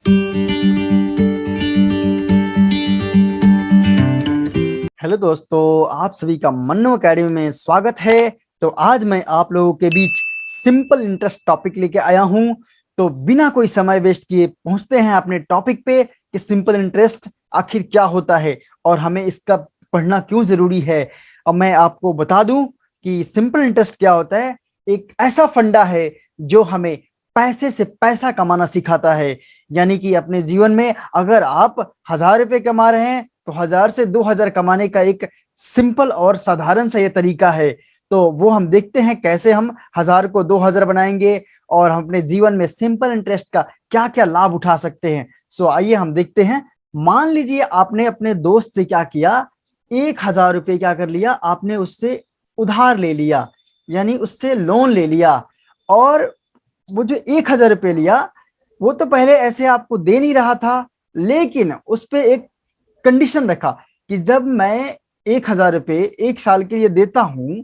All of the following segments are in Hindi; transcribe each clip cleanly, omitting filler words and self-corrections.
हेलो दोस्तों, आप सभी का मन्नू अकेडमी में स्वागत है। तो आज मैं आप लोगों के बीच सिंपल इंटरेस्ट टॉपिक लेके आया हूं। तो बिना कोई समय वेस्ट किए पहुंचते हैं अपने टॉपिक पे कि सिंपल इंटरेस्ट आखिर क्या होता है और हमें इसका पढ़ना क्यों जरूरी है। अब मैं आपको बता दूं कि सिंपल इंटरेस्ट क्या होता है। एक ऐसा फंडा है जो हमें पैसे से पैसा कमाना सिखाता है। यानी कि अपने जीवन में अगर आप 1,000 रुपए कमा रहे हैं तो 1,000 से 2,000 कमाने का एक सिंपल और साधारण सा ये तरीका है। तो वो हम देखते हैं कैसे हम 1,000 को 2,000 बनाएंगे और हम अपने जीवन में सिंपल इंटरेस्ट का क्या क्या लाभ उठा सकते हैं। सो आइए हम देखते हैं। मान लीजिए आपने अपने दोस्त से क्या किया, 1,000 रुपये क्या कर लिया, आपने उससे उधार ले लिया, यानी उससे लोन ले लिया। और वो जो 1,000 रुपये लिया वो तो पहले ऐसे आपको दे नहीं रहा था, लेकिन उस पे एक कंडीशन रखा कि जब मैं 1,000 रुपये 1 साल के लिए देता हूं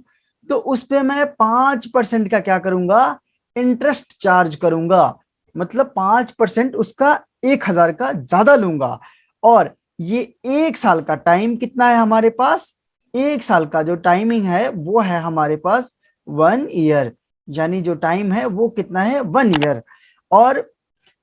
तो उस पे मैं 5% का क्या करूंगा, इंटरेस्ट चार्ज करूंगा। मतलब 5% उसका 1,000 का ज्यादा लूंगा। और ये 1 साल का टाइम कितना है हमारे पास, 1 साल का जो टाइमिंग है वो है हमारे पास 1 ईयर। यानी जो टाइम है वो कितना है, 1 ईयर। और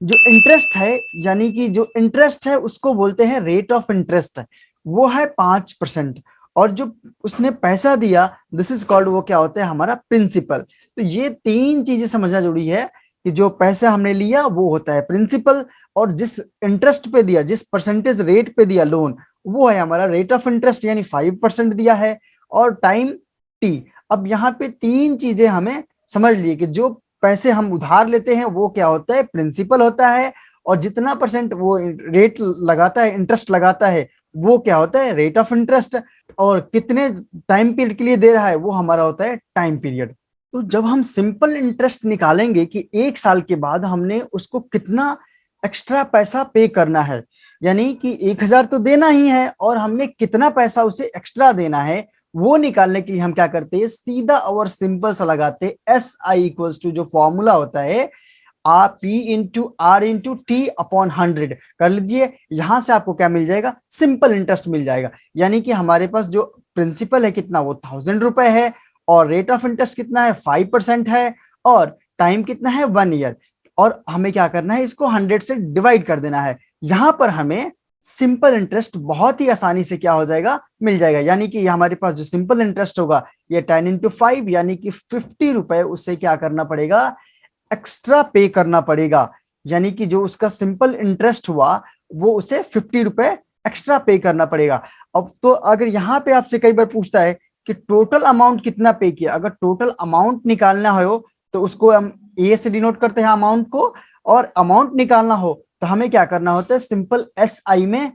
जो इंटरेस्ट है, यानी कि जो इंटरेस्ट है उसको बोलते हैं रेट ऑफ इंटरेस्ट, वो है 5%। और जो उसने पैसा दिया, दिस इज कॉल्ड, वो क्या होता है, हमारा प्रिंसिपल। तो ये तीन चीजें समझना जरूरी है कि जो पैसा हमने लिया वो होता है प्रिंसिपल, और जिस इंटरेस्ट पे दिया, जिस परसेंटेज रेट पे दिया लोन, वो है हमारा रेट ऑफ इंटरेस्ट, यानी 5% दिया है। और टाइम टी। अब यहाँ पे तीन चीजें हमें समझ लिए कि जो पैसे हम उधार लेते हैं वो क्या होता है, प्रिंसिपल होता है। और जितना परसेंट वो रेट लगाता है, इंटरेस्ट लगाता है, वो क्या होता है, रेट ऑफ इंटरेस्ट। और कितने टाइम पीरियड के लिए दे रहा है वो हमारा होता है टाइम पीरियड। तो जब हम सिंपल इंटरेस्ट निकालेंगे कि 1 साल के बाद हमने उसको कितना एक्स्ट्रा पैसा पे करना है, यानी कि 1,000 तो देना ही है और हमने कितना पैसा उसे एक्स्ट्रा देना है, वो निकालने के लिए हम क्या करते हैं, सीधा और सिंपल सा लगाते हैं एस आई इक्वल्स टू, जो फॉर्मूला होता है, R P into R into T upon 100 कर लीजिए। यहां से आपको क्या मिल जाएगा, सिंपल इंटरेस्ट मिल जाएगा। यानी कि हमारे पास जो प्रिंसिपल है कितना, वो 1,000 रुपए है, और रेट ऑफ इंटरेस्ट कितना है, 5% है, और टाइम कितना है, 1 ईयर। और हमें क्या करना है, इसको 100 से डिवाइड कर देना है। यहां पर हमें सिंपल इंटरेस्ट बहुत ही आसानी से क्या हो जाएगा, मिल जाएगा। यानी कि हमारे पास जो सिंपल इंटरेस्ट होगा ये 10 into 5 यानी कि 50 रुपए उससे क्या करना पड़ेगा, एक्स्ट्रा पे करना पड़ेगा। यानी कि जो उसका सिंपल इंटरेस्ट हुआ वो उसे 50 रुपए एक्स्ट्रा पे करना पड़ेगा। अब तो अगर यहाँ पे आपसे कई बार पूछता है कि टोटल अमाउंट कितना पे किया, अगर टोटल अमाउंट निकालना हो तो उसको हम ए से डिनोट करते हैं अमाउंट को, और अमाउंट निकालना हो तो हमें क्या करना होता है, सिंपल एस आई में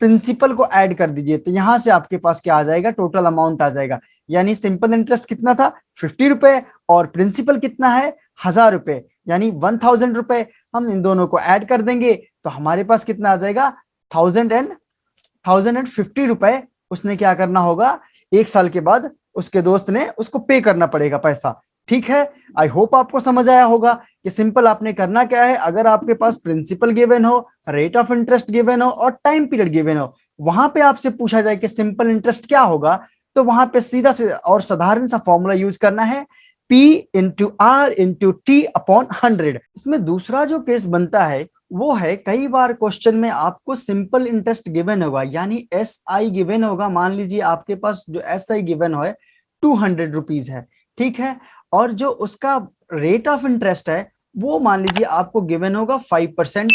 प्रिंसिपल को ऐड कर दीजिए। तो यहां से आपके पास क्या आ जाएगा, टोटल अमाउंट आ जाएगा। यानी सिंपल इंटरेस्ट कितना था, 50 रुपए, और प्रिंसिपल कितना है, 1,000 रुपए, यानी 1,000 रुपए। हम इन दोनों को ऐड कर देंगे तो हमारे पास कितना आ जाएगा, 1,050 रुपए। उसने क्या करना होगा, 1 साल के बाद उसके दोस्त ने उसको पे करना पड़ेगा पैसा। ठीक है, आई होप आपको समझ आया होगा कि सिंपल आपने करना क्या है। अगर आपके पास प्रिंसिपल गिवन हो, रेट ऑफ इंटरेस्ट गिवन हो और टाइम पीरियड गिवन हो, वहां पे आपसे पूछा जाए कि सिंपल इंटरेस्ट क्या होगा, तो वहां पे सीधा से और साधारण सा फॉर्मूला यूज करना है, P into R into T upon 100। इसमें दूसरा जो केस बनता है वो है, कई बार क्वेश्चन में आपको सिंपल इंटरेस्ट गिवन होगा, यानी एस आई गिवन होगा। मान लीजिए आपके पास जो एस आई गिवन है 200 रुपीज है, ठीक है। और जो उसका रेट ऑफ इंटरेस्ट है वो मान लीजिए आपको गिवन होगा 5%,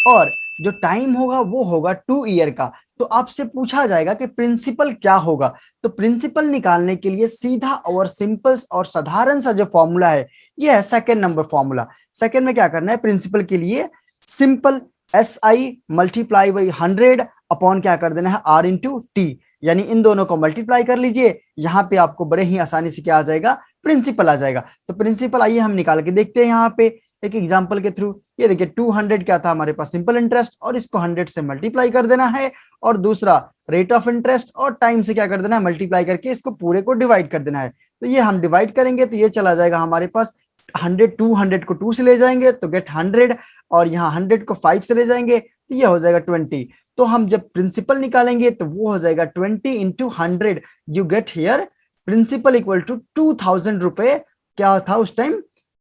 और जो टाइम होगा वो होगा 2 ईयर का। तो आपसे पूछा जाएगा कि प्रिंसिपल क्या होगा। तो प्रिंसिपल निकालने के लिए सीधा और सिंपल और साधारण सा जो फॉर्मूला है ये है सेकेंड नंबर फॉर्मूला। सेकेंड में क्या करना है, प्रिंसिपल के लिए simple S I multiply by 100 upon क्या कर देना है, आर इंटू टी। यानी इन दोनों को मल्टीप्लाई कर लीजिए, यहां पे आपको बड़े ही आसानी से क्या आ जाएगा, प्रिंसिपल आ जाएगा। तो प्रिंसिपल आइए हम निकाल के देखते हैं यहाँ पे एक एग्जांपल के थ्रू। ये देखिए 200 क्या था हमारे पास, सिंपल इंटरेस्ट, और इसको 100 से मल्टीप्लाई कर देना है। और दूसरा रेट ऑफ इंटरेस्ट और टाइम से क्या कर देना है, मल्टीप्लाई करके इसको पूरे को डिवाइड कर देना है। तो ये हम डिवाइड करेंगे तो ये चला जाएगा हमारे पास 100 200 को 2 से ले जाएंगे तो गेट 100, और यहाँ 100 को 5 से ले जाएंगे तो ये हो जाएगा 20। तो हम जब प्रिंसिपल निकालेंगे तो वो हो जाएगा 20 into 100, you get here principal equal to 2000 रुपए। क्या था उस टाइम?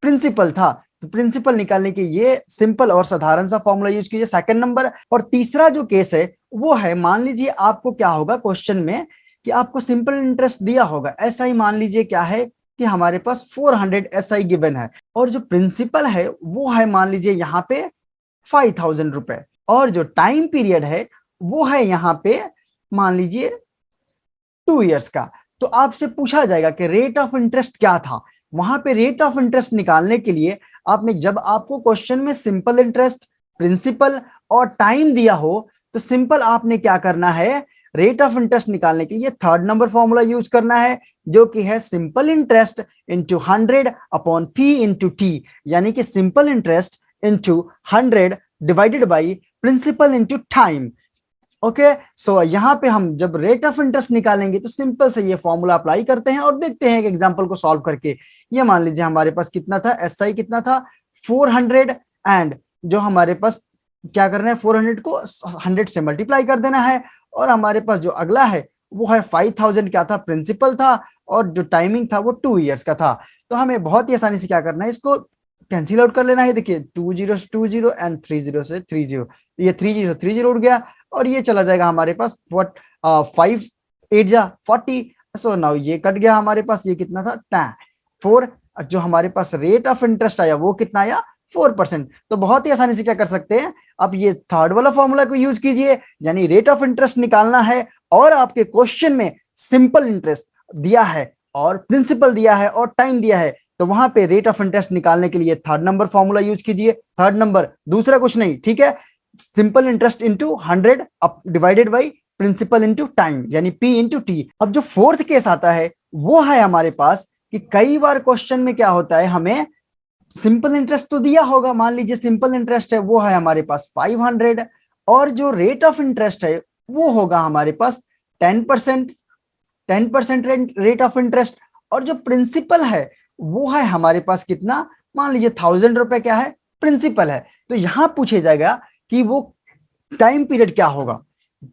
प्रिंसिपल था। तो प्रिंसिपल निकालने के ये सिंपल और साधारण सा फॉर्मूला यूज कीजिए, सेकंड नंबर। और तीसरा जो केस है वो है, मान लीजिए आपको क्या होगा क्वेश्चन में कि आपको सिंपल इंटरेस्ट दिया होगा, ऐसा ही मान लीजिए क्या है कि हमारे पास 400 एसआई गिवन है, और जो प्रिंसिपल है वो है मान लीजिए यहाँ पे 5000 रुपए, और जो टाइम पीरियड है वो है यहाँ पे मान लीजिए 2 इयर्स का। तो आपसे पूछा जाएगा कि रेट ऑफ इंटरेस्ट क्या था। वहां पे रेट ऑफ इंटरेस्ट निकालने के लिए आपने, जब आपको क्वेश्चन में सिंपल इंटरेस्ट, प्रिंसिपल और टाइम दिया हो, तो सिंपल आपने क्या करना है, रेट ऑफ इंटरेस्ट निकालने के लिए थर्ड नंबर फॉर्मूला यूज करना है, जो कि है simple interest into 100 upon P into T, यानी कि simple interest into 100 divided by principal into time. Okay, so यहाँ पे हम जब रेट ऑफ इंटरेस्ट निकालेंगे तो सिंपल से ये फॉर्मूला अप्लाई करते हैं और देखते हैं एक एग्जांपल को सॉल्व करके। ये मान लीजिए हमारे पास कितना था, एसआई कितना था 400, एंड जो हमारे पास क्या करना है, 400 को 100 से मल्टीप्लाई कर देना है, और हमारे पास जो अगला है वो है 5000, क्या था, प्रिंसिपल था, और जो टाइमिंग था वो 2 इयर्स का था। तो हमें बहुत ही आसानी से क्या करना है, इसको कैंसिल आउट कर लेना है। देखिए 20 से 20 एंड 30 से 30, ये 30 से 30 उड़ गया, और ये चला जाएगा हमारे पास 5 8 जा 40। सो नाउ ये कट गया हमारे पास, ये कितना था 4। जो हमारे पास रेट ऑफ इंटरेस्ट आया वो कितना आया, 4%। तो बहुत ही आसानी से क्या कर सकते हैं, आप ये थर्ड वाला फॉर्मूला को यूज कीजिए, यानी रेट ऑफ इंटरेस्ट निकालना है और आपके क्वेश्चन में सिंपल इंटरेस्ट दिया है और प्रिंसिपल दिया है और टाइम दिया है, तो वहां पे रेट ऑफ इंटरेस्ट निकालने के लिए थर्ड नंबर फॉर्मूला यूज कीजिए। थर्ड नंबर, दूसरा कुछ नहीं, ठीक है, simple interest into 100 divided by principal into time, यानी पी इंटू टी। अब जो फोर्थ केस आता है वो है हमारे पास कि कई बार क्वेश्चन में क्या होता है, हमें सिंपल इंटरेस्ट तो दिया होगा, मान लीजिए सिंपल इंटरेस्ट है वो है हमारे पास 500, और जो रेट ऑफ इंटरेस्ट है वो होगा हमारे पास 10%, 10% रेट ऑफ इंटरेस्ट, और जो प्रिंसिपल है वो है हमारे पास कितना, मान लीजिए 1000 रुपए क्या है, प्रिंसिपल है। तो यहां पूछे जाएगा कि वो टाइम पीरियड क्या होगा।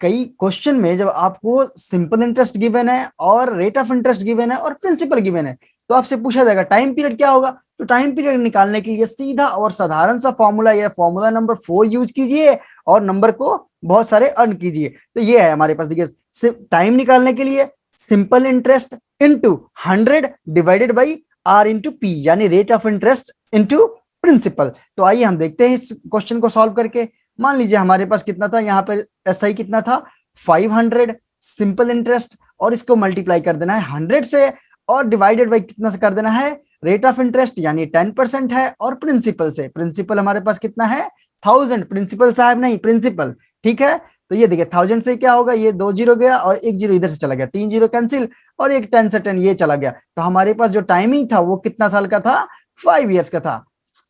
कई क्वेश्चन में जब आपको सिंपल इंटरेस्ट गिवन है और रेट ऑफ इंटरेस्ट गिवन है और प्रिंसिपल गिवन है, तो आपसे पूछा जाएगा टाइम पीरियड क्या होगा। तो टाइम पीरियड निकालने के लिए सीधा और साधारण सा फॉर्मूला, या फॉर्मूला नंबर 4 यूज कीजिए और नंबर को बहुत सारे अर्न कीजिए। तो ये है हमारे पास, देखिए टाइम निकालने के लिए simple interest into 100 divided by R into P, यानी rate of interest into principal. तो आइए हम देखते हैं इस क्वेश्चन को सॉल्व करके। मान लीजिए हमारे पास कितना था, यहाँ पर एसआई कितना था 500, सिंपल इंटरेस्ट, और इसको मल्टीप्लाई कर देना है 100 से, और डिवाइडेड बाई कितना से कर देना है, रेट ऑफ इंटरेस्ट यानी 10% है, और प्रिंसिपल से, प्रिंसिपल हमारे पास कितना है 1000, प्रिंसिपल साहब नहीं प्रिंसिपल, ठीक है। तो ये देखिए 1000 से क्या होगा, ये 2 जीरो गया और 1 जीरो इधर से चला गया, 3 जीरो कैंसिल, और एक 10 से 10 ये चला गया। तो हमारे पास जो टाइमिंग था वो कितना साल का था, 5 इयर्स का था,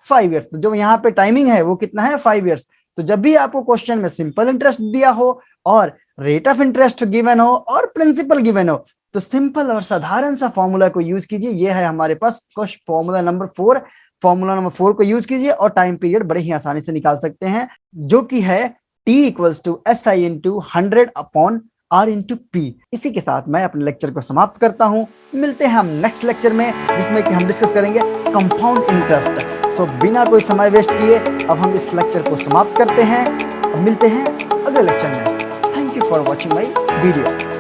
5 इयर्स। तो जो यहाँ पे टाइमिंग है वो कितना है, 5 इयर्स। तो जब भी आपको क्वेश्चन में सिंपल इंटरेस्ट दिया हो और रेट ऑफ इंटरेस्ट गिवन हो और प्रिंसिपल गिवन हो, तो सिंपल और साधारण सा फॉर्मूला को यूज कीजिए। ये है हमारे पास फॉर्मूला नंबर 4। फॉर्मूला नंबर 4 को यूज कीजिए और टाइम पीरियड बड़े ही आसानी से निकाल सकते हैं, जो कि है T equals to SI into 100 upon R into P। इसी के साथ मैं अपने लेक्चर को समाप्त करता हूं। मिलते हैं हम नेक्स्ट लेक्चर में, जिसमें कि हम डिस्कस करेंगे कंपाउंड इंटरेस्ट। सो बिना कोई समय वेस्ट किए अब हम इस लेक्चर को समाप्त करते हैं और मिलते हैं अगले लेक्चर में। Thank you for watching my video.